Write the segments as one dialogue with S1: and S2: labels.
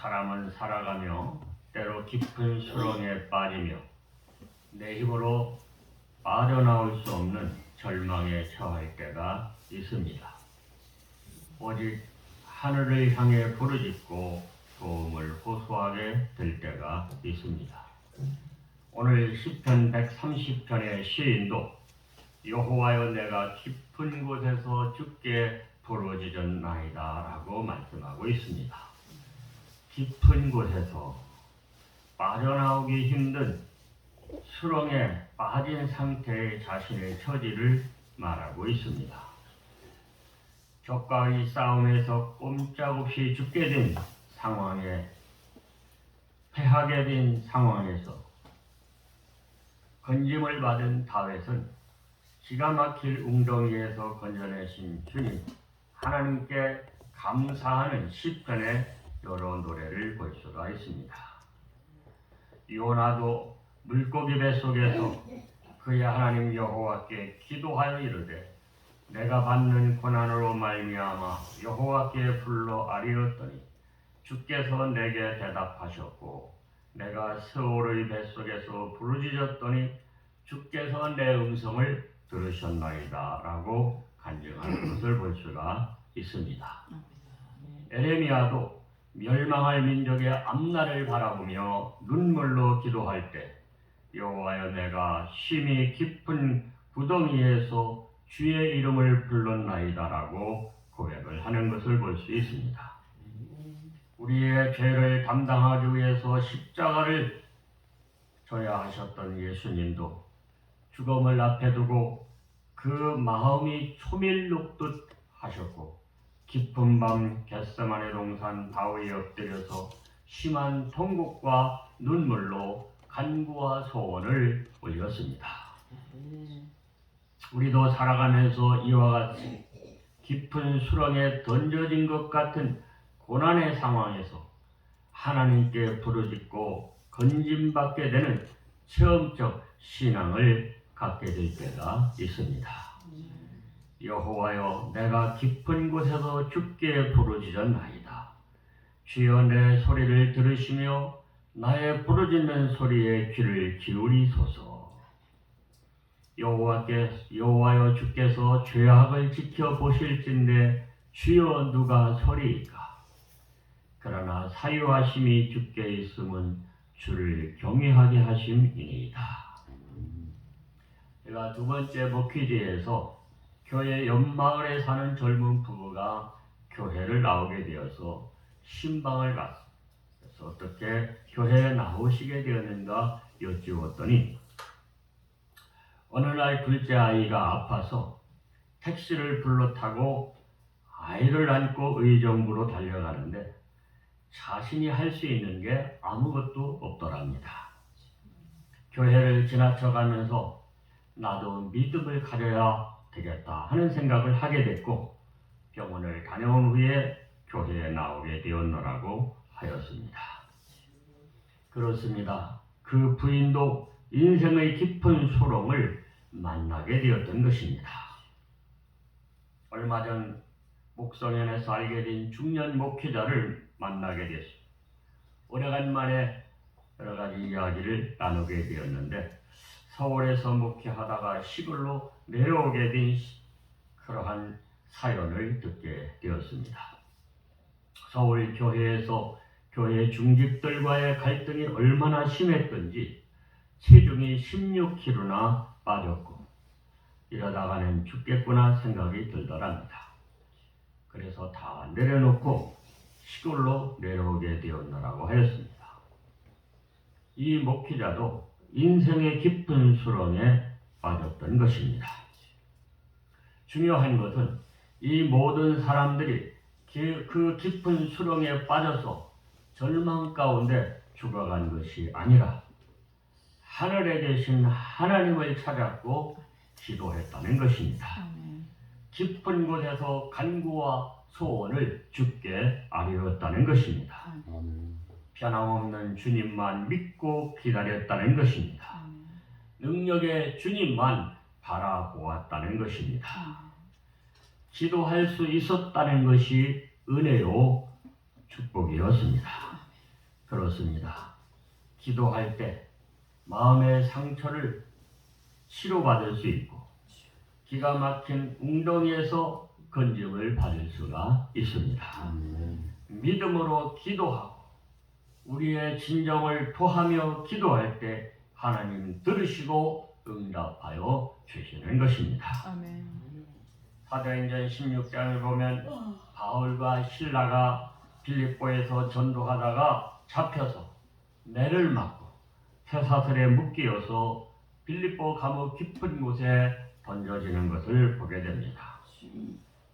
S1: 사람은 살아가며 때로 깊은 수렁에 빠지며 내 힘으로 빠져나올 수 없는 절망에 처할 때가 있습니다. 오직 하늘을 향해 부르짖고 도움을 호소하게 될 때가 있습니다. 오늘 시편 130편의 시인도 여호와여 내가 깊은 곳에서 주께 부르짖었나이다 라고 말씀하고 있습니다. 깊은 곳에서 빠져나오기 힘든 수렁에 빠진 상태의 자신의 처지를 말하고 있습니다. 적과의 싸움에서 꼼짝없이 죽게 된 상황에 패하게 된 상황에서 건짐을 받은 다윗은 기가 막힐 웅덩이에서 건져내신 주님 하나님께 감사하는 시편의 여러 노래를 볼 수가 있습니다. 요나도 물고기 뱃속에서 그의 하나님 여호와께 기도하여 이르되 내가 받는 고난으로 말미암아 여호와께 불러 아뢰었더니 주께서 내게 대답하셨고 내가 스올의 뱃속에서 부르짖었더니 주께서 내 음성을 들으셨나이다 라고 간증하는 것을 볼 수가 있습니다. 에레미야도 멸망할 민족의 앞날을 바라보며 눈물로 기도할 때 여호와여 내가 심히 깊은 구덩이에서 주의 이름을 불렀나이다 라고 고백을 하는 것을 볼 수 있습니다. 우리의 죄를 담당하기 위해서 십자가를 져야 하셨던 예수님도 죽음을 앞에 두고 그 마음이 초밀 녹듯 하셨고 깊은 밤 겟세마네 동산 바위에 엎드려서 심한 통곡과 눈물로 간구와 소원을 올렸습니다. 우리도 살아가면서 이와 같이 깊은 수렁에 던져진 것 같은 고난의 상황에서 하나님께 부르짖고 건짐받게 되는 체험적 신앙을 갖게 될 때가 있습니다. 여호와여 내가 깊은 곳에서 주께 부르짖었나이다. 주여 내 소리를 들으시며 나의 부르짖는 소리에 귀를 기울이소서. 여호와여 주께서 죄악을 지켜보실진대 주여 누가 서리이까. 그러나 사유하심이 주께 있음은 주를 경외하게 하심이니이다. 제가 두 번째 목회지에서 교회 옆마을에 사는 젊은 부부가 교회를 나오게 되어서 신방을 갔습니다. 그래서 어떻게 교회에 나오시게 되었는가 여쭈었더니 어느 날 둘째 아이가 아파서 택시를 불러 타고 아이를 안고 의정부로 달려가는데 자신이 할 수 있는 게 아무것도 없더랍니다. 교회를 지나쳐가면서 나도 믿음을 가져야 되겠다 하는 생각을 하게 됐고 병원을 다녀온 후에 교회에 나오게 되었노라고 하였습니다. 그렇습니다. 그 부인도 인생의 깊은 수렁을 만나게 되었던 것입니다. 얼마 전 목성현에서 알게 된 중년 목회자를 만나게 되었습니다. 오래간만에 여러 가지 이야기를 나누게 되었는데 서울에서 목회하다가 시골로 내려오게 된 그러한 사연을 듣게 되었습니다. 서울 교회에서 교회 중직들과의 갈등이 얼마나 심했던지 체중이 16kg나 빠졌고 이러다가는 죽겠구나 생각이 들더랍니다. 그래서 다 내려놓고 시골로 내려오게 되었노라고 하였습니다. 이 목회자도 인생의 깊은 수렁에 빠졌던 것입니다. 중요한 것은 이 모든 사람들이 그 깊은 수렁에 빠져서 절망 가운데 죽어간 것이 아니라 하늘에 계신 하나님을 찾았고 기도했다는 것입니다. 깊은 곳에서 간구와 소원을 주께 아뢰었다는 것입니다. 변함없는 주님만 믿고 기다렸다는 것입니다. 능력의 주님만 바라보았다는 것입니다. 기도할 수 있었다는 것이 은혜요 축복이었습니다. 그렇습니다. 기도할 때 마음의 상처를 치료받을 수 있고 기가 막힌 웅덩이에서 건짐을 받을 수가 있습니다. 믿음으로 기도하고 우리의 진정을 토하며 기도할 때 하나님 들으시고 응답하여 주시는 것입니다.
S2: 아멘.
S1: 사도행전 16장을 보면 바울과 실라가 빌립보에서 전도하다가 잡혀서 매를 맞고 쇠사슬에 묶여서 빌립보 감옥 깊은 곳에 던져지는 것을 보게 됩니다.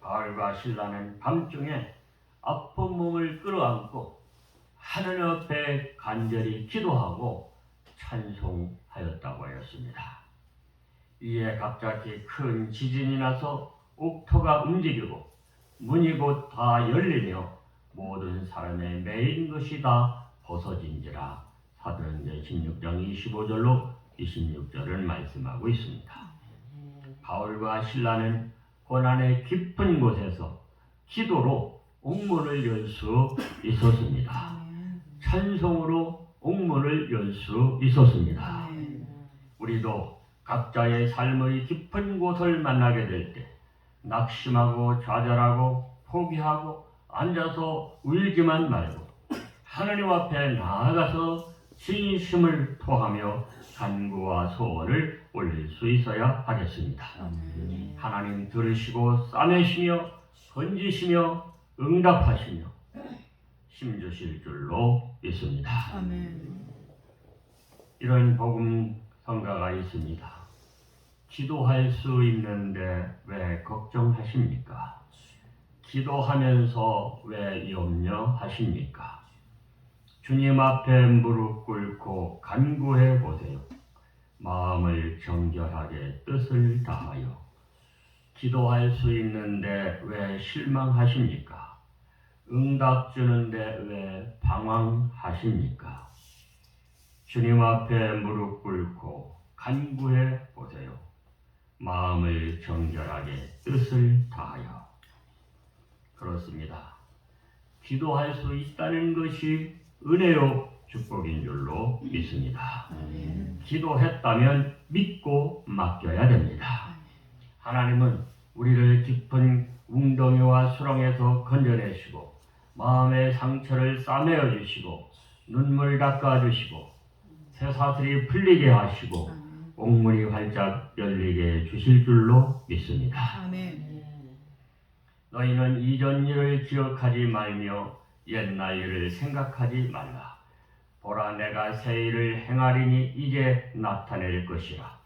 S1: 바울과 실라는 밤중에 아픈 몸을 끌어안고 하늘 앞에 간절히 기도하고 찬송하였다고 하였습니다. 이에 갑자기 큰 지진이 나서 옥토가 움직이고 문이 곧 다 열리며 모든 사람의 매인 것이 다 벗어진지라. 사도행전 16장 25절로 26절을 말씀하고 있습니다. 바울과 신라는 고난의 깊은 곳에서 기도로 옥문을 열 수 있었습니다. 찬송으로 옥문을 열 수 있었습니다. 우리도 각자의 삶의 깊은 곳을 만나게 될 때 낙심하고 좌절하고 포기하고 앉아서 울지만 말고 하나님 앞에 나아가서 진심을 토하며 간구와 소원을 올릴 수 있어야 하겠습니다. 하나님 들으시고 싸매시며 건지시며 응답하시며 힘주실 줄로 믿습니다. 이런 복음 성가가 있습니다. 기도할 수 있는데 왜 걱정하십니까? 기도하면서 왜 염려하십니까? 주님 앞에 무릎 꿇고 간구해 보세요. 마음을 정결하게 뜻을 다하여. 기도할 수 있는데 왜 실망하십니까? 응답 주는데 왜 방황하십니까? 주님 앞에 무릎 꿇고 간구해 보세요. 마음을 정결하게 뜻을 다하여. 그렇습니다. 기도할 수 있다는 것이 은혜요 축복인 줄로 믿습니다. 기도했다면 믿고 맡겨야 됩니다. 하나님은 우리를 깊은 웅덩이와 수렁에서 건져내시고 마음의 상처를 싸매어 주시고 눈물 닦아 주시고 쇠사슬이 풀리게 하시고 옥문이 활짝 열리게 주실 줄로 믿습니다. 너희는 이전 일을 기억하지 말며 옛날 일을 생각하지 말라. 보라, 내가 새 일을 행하리니 이제 나타낼 것이라.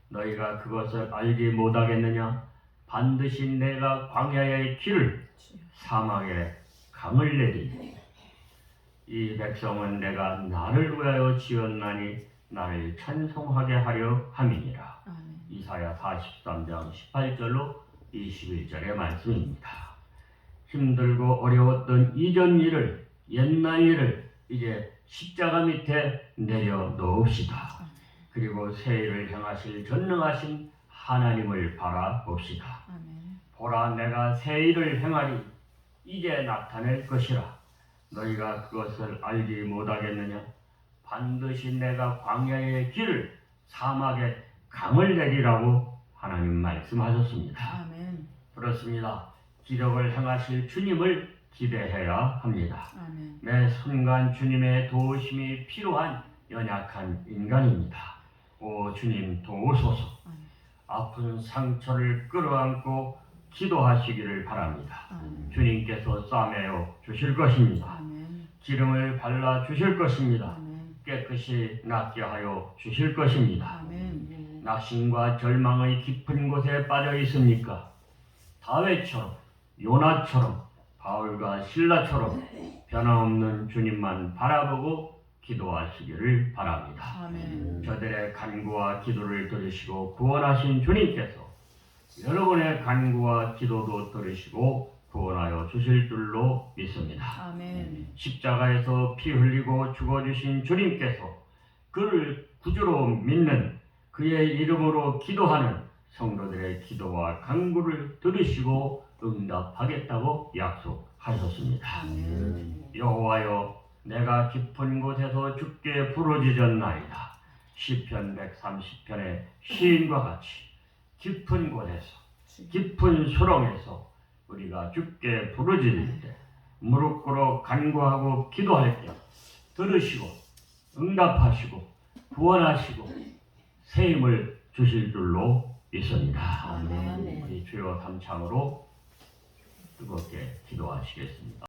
S1: 너희가 그것을 알지 못하겠느냐? 반드시 내가 광야의 길을 사막에 강을 내리니 이 백성은 내가 나를 위하여 지었나니 나를 찬송하게 하려 함이니라. 이사야 43장 18절로 21절의 말씀입니다. 힘들고 어려웠던 이전 일을, 옛날 일을 이제 십자가 밑에 내려놓읍시다. 그리고 새 일을 행하실 전능하신 하나님을 바라봅시다. 보라, 내가 새 일을 행하리 이제 나타낼 것이라. 너희가 그것을 알지 못하겠느냐? 반드시 내가 광야의 길을 사막에 강을 내리라고 하나님 말씀하셨습니다. 그렇습니다. 기적을 행하실 주님을 기대해야 합니다. 매 순간 주님의 도우심이 필요한 연약한 인간입니다. 오 주님 도우소서. 아픈 상처를 끌어안고 기도하시기를 바랍니다. 주님께서 싸매어 주실 것입니다. 기름을 발라 주실 것입니다. 깨끗이 낫게 하여 주실 것입니다. 낙심과 절망의 깊은 곳에 빠져 있습니까? 다윗처럼, 요나처럼, 바울과 실라처럼 변함없는 주님만 바라보고 기도하시기를 바랍니다. 저들의 간구와 기도를 들으시고 구원하신 주님께서 여러분의 간구와 기도도 들으시고 구원하여 주실 줄로 믿습니다. 십자가에서 피 흘리고 죽어주신 주님께서 그를 구주로 믿는 그의 이름으로 기도하는 성도들의 기도와 간구를 들으시고 응답하겠다고 약속하셨습니다. 여호와여, 내가 깊은 곳에서 주께 부르짖었나이다. 시편 130편의 시인과 같이 깊은 곳에서, 깊은 수렁에서 우리가 주께 부르짖을 때, 무릎 꿇어 간구하고 기도할 때 들으시고 응답하시고 구원하시고 새 힘을 주실 줄로 믿습니다.
S2: 아멘.
S1: 우리 주여 담창으로 뜨겁게 기도하시겠습니다.